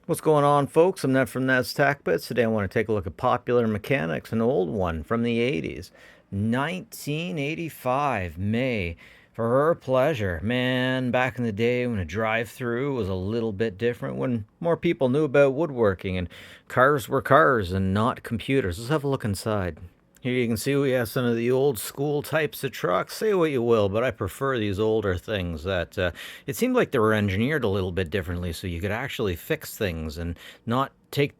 What's going on, folks? I'm Ned from Ned's Tack Bits. Today I want to take a look at Popular Mechanics, an old one from the 80s. 1985, May. For her pleasure. Man, back in the day when a drive-through was a little bit different, when more people knew about woodworking and cars were cars and not computers. Let's have a look inside. Here you can see we have some of the old school types of trucks. Say what you will, but I prefer these older things that it seemed like they were engineered a little bit differently so you could actually fix things and not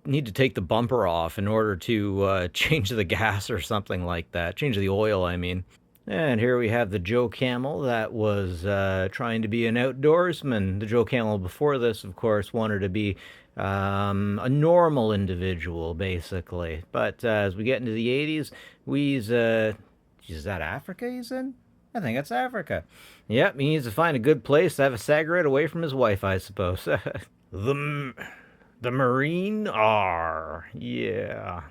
need to take the bumper off in order to change the gas or something like that. Change the oil, I mean. And here we have the Joe Camel that was trying to be an outdoorsman. The Joe Camel before this, of course, wanted to be a normal individual, basically. But as we get into the 80s, we's, is that Africa he's in? I think it's Africa. Yep, he needs to find a good place to have a cigarette away from his wife, I suppose. The Marine R. Yeah.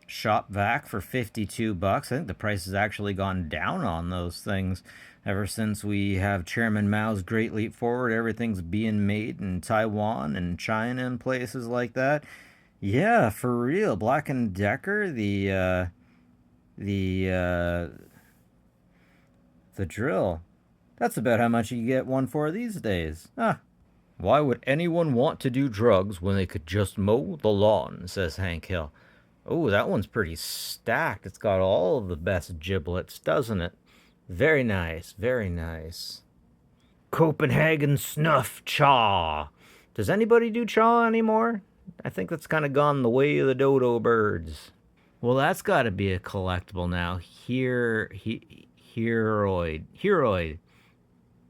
Shop vac for 52 bucks. I think the price has actually gone down on those things ever since we have Chairman Mao's Great Leap Forward. Everything's being made in Taiwan and China and places like that. Yeah, for real. Black and Decker, the the drill. That's about how much you get one for these days. Ah, why would anyone want to do drugs when they could just mow the lawn, says Hank Hill. Oh, that one's pretty stacked. It's got all of the best giblets, doesn't it? Very nice, very nice. Copenhagen Snuff Chaw. Does anybody do chaw anymore? I think that's kind of gone the way of the dodo birds. Well, that's got to be a collectible now. Heroid.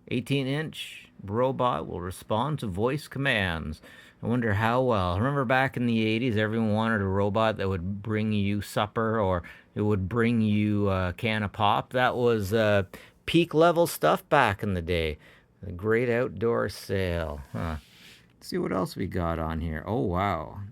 18-inch robot will respond to voice commands. I wonder how well. I remember back in the 80s, everyone wanted a robot that would bring you supper or it would bring you a can of pop. That was peak level stuff back in the day. The great outdoor sale. Huh. Let's see what else we got on here. Oh, wow.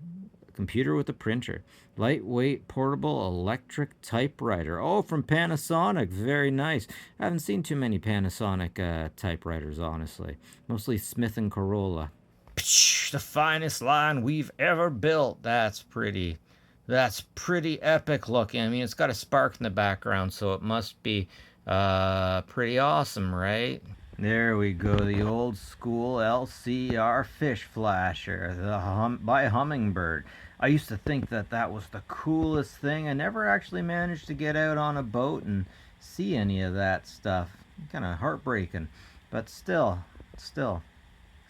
Computer with a printer. Lightweight portable electric typewriter. Oh, from Panasonic. Very nice. I haven't seen too many Panasonic typewriters, honestly. Mostly Smith and Corolla. Psh, the finest line we've ever built. That's pretty. That's pretty epic looking. I mean, it's got a spark in the background, so it must be pretty awesome, right? There we go, the old school LCR fish flasher, by Hummingbird. I used to think that that was the coolest thing. I never actually managed to get out on a boat and see any of that stuff. Kind of heartbreaking, but still, it's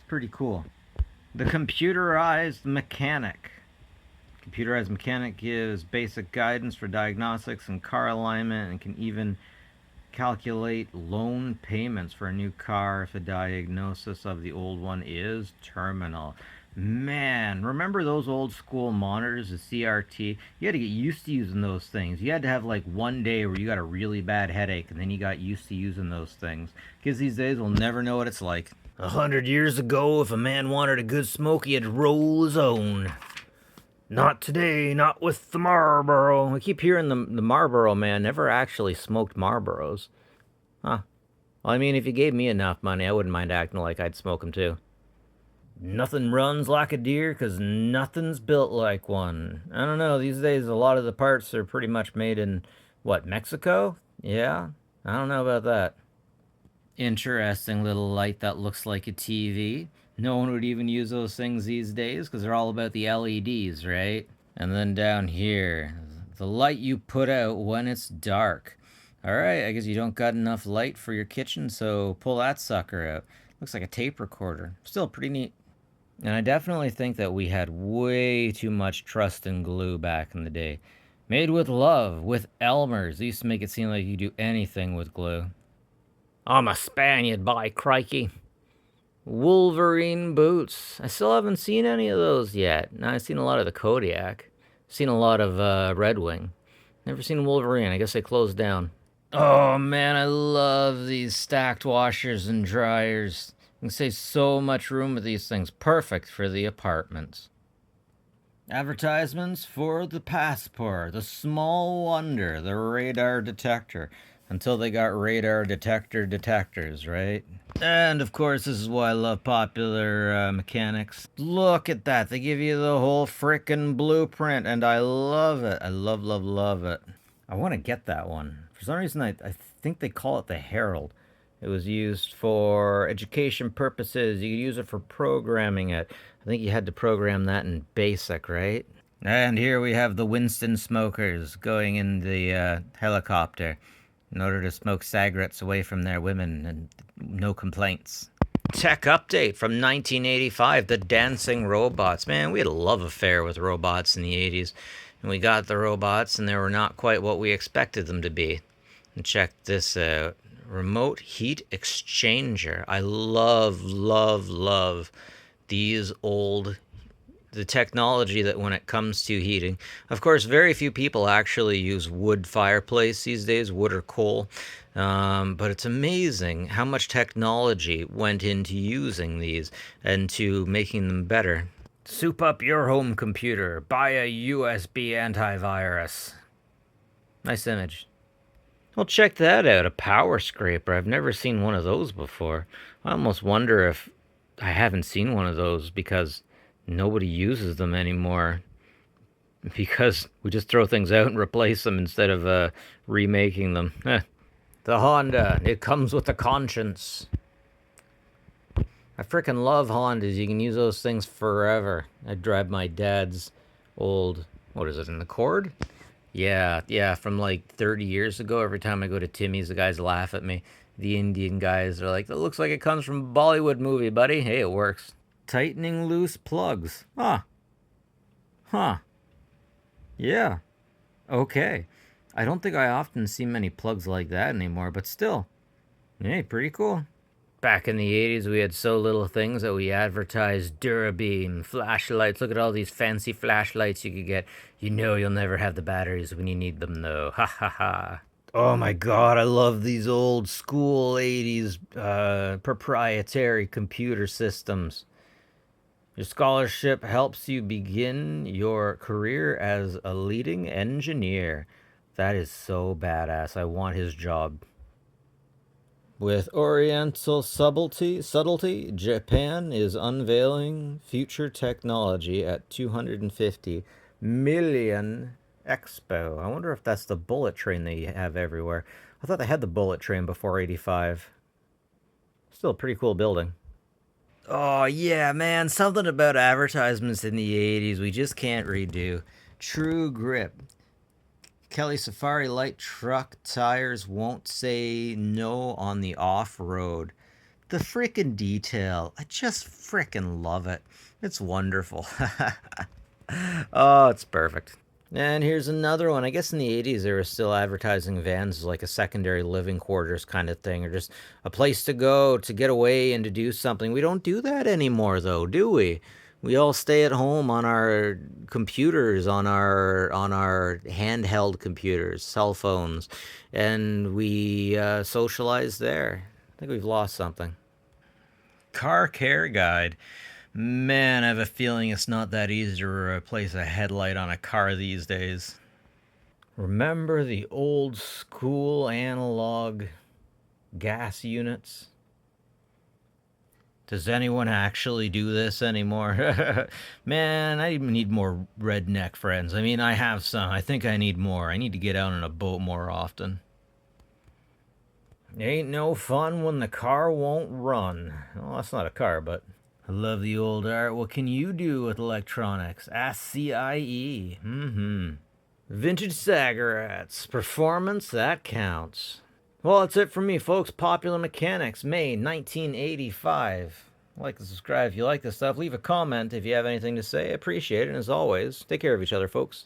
pretty cool. The computerized mechanic. Computerized mechanic gives basic guidance for diagnostics and car alignment and can even calculate loan payments for a new car if the diagnosis of the old one is terminal. Man, remember those old school monitors, the CRT? You had to get used to using those things. You had to have like one day where you got a really bad headache and then you got used to using those things. Kids these days will never know what it's like. 100 years ago, if a man wanted a good smoke, he had to roll his own. Not today, not with the Marlboro. I keep hearing the Marlboro man never actually smoked Marlboros. Huh. Well, I mean, if you gave me enough money, I wouldn't mind acting like I'd smoke them too. Nothing runs like a deer because nothing's built like one. I don't know, these days a lot of the parts are pretty much made in, what, Mexico? Yeah? I don't know about that. Interesting little light that looks like a TV. No one would even use those things these days because they're all about the LEDs, right? And then down here, the light you put out when it's dark. Alright, I guess you don't got enough light for your kitchen, so pull that sucker out. Looks like a tape recorder. Still pretty neat. And I definitely think that we had way too much trust in glue back in the day. Made with love, with Elmer's. They used to make it seem like you could do anything with glue. I'm a Spaniard, by crikey. Wolverine boots. I still haven't seen any of those yet. Now, I've seen a lot of the Kodiak. Seen a lot of Red Wing. Never seen Wolverine. I guess they closed down. Oh man, I love these stacked washers and dryers. You can save so much room with these things. Perfect for the apartments. Advertisements for the Passport, the Small Wonder, the Radar Detector. Until they got radar detectors, right? And of course, this is why I love popular mechanics. Look at that. They give you the whole frickin' blueprint, and I love it. I love it. I want to get that one. For some reason, I think they call it the Herald. It was used for education purposes. You could use it for programming it. I think you had to program that in BASIC, right? And here we have the Winston smokers going in the helicopter in order to smoke cigarettes away from their women, and no complaints. Tech update from 1985, the dancing robots. Man, we had a love affair with robots in the 80s. And we got the robots, and they were not quite what we expected them to be. And check this out. Remote heat exchanger. I love these old the technology that when it comes to heating. Of course, very few people actually use wood fireplace these days, wood or coal. But it's amazing how much technology went into using these and to making them better. Soup up your home computer. Buy a USB antivirus. Nice image. Well, check that out. A power scraper. I've never seen one of those before. I almost wonder if I haven't seen one of those because nobody uses them anymore. Because we just throw things out and replace them instead of remaking them. The Honda. It comes with a conscience. I freaking love Hondas. You can use those things forever. I drive my dad's old, what is it, an Accord? Yeah, from like 30 years ago. Every time I go to Timmy's, the guys laugh at me. The Indian guys are like, that looks like it comes from a Bollywood movie, buddy. Hey, it works. Tightening loose plugs. Huh. Yeah. Okay. I don't think I often see many plugs like that anymore, but still. Hey, pretty cool. Back in the 80s, we had so little things that we advertised Durabeam, flashlights. Look at all these fancy flashlights you could get. You know you'll never have the batteries when you need them, though. Ha ha ha. Oh my god, I love these old school 80s proprietary computer systems. Your scholarship helps you begin your career as a leading engineer. That is so badass. I want his job. With Oriental subtlety, Japan is unveiling future technology at 250 million Expo. I wonder if that's the bullet train they have everywhere. I thought they had the bullet train before 85. Still a pretty cool building. Oh, yeah, man. Something about advertisements in the 80s we just can't redo. True grip. Kelly Safari light truck tires won't say no on the off road. The frickin' detail. I just frickin' love it. It's wonderful. Oh, it's perfect. And here's another one. I guess in the 80s, they were still advertising vans as like a secondary living quarters kind of thing, or just a place to go to get away and to do something. We don't do that anymore, though, do we? We all stay at home on our computers, on our handheld computers, cell phones, and we socialize there. I think we've lost something. Car care guide. Man, I have a feeling it's not that easy to replace a headlight on a car these days. Remember the old school analog gas units? Does anyone actually do this anymore? Man, I even need more redneck friends. I mean, I have some. I think I need more. I need to get out on a boat more often. Ain't no fun when the car won't run. Well, that's not a car, but I love the old art. What can you do with electronics? Ask CIE. Vintage cigarettes. Performance, that counts. Well, that's it from me, folks. Popular Mechanics, May 1985. Like and subscribe if you like this stuff. Leave a comment if you have anything to say. I appreciate it. And as always, take care of each other, folks.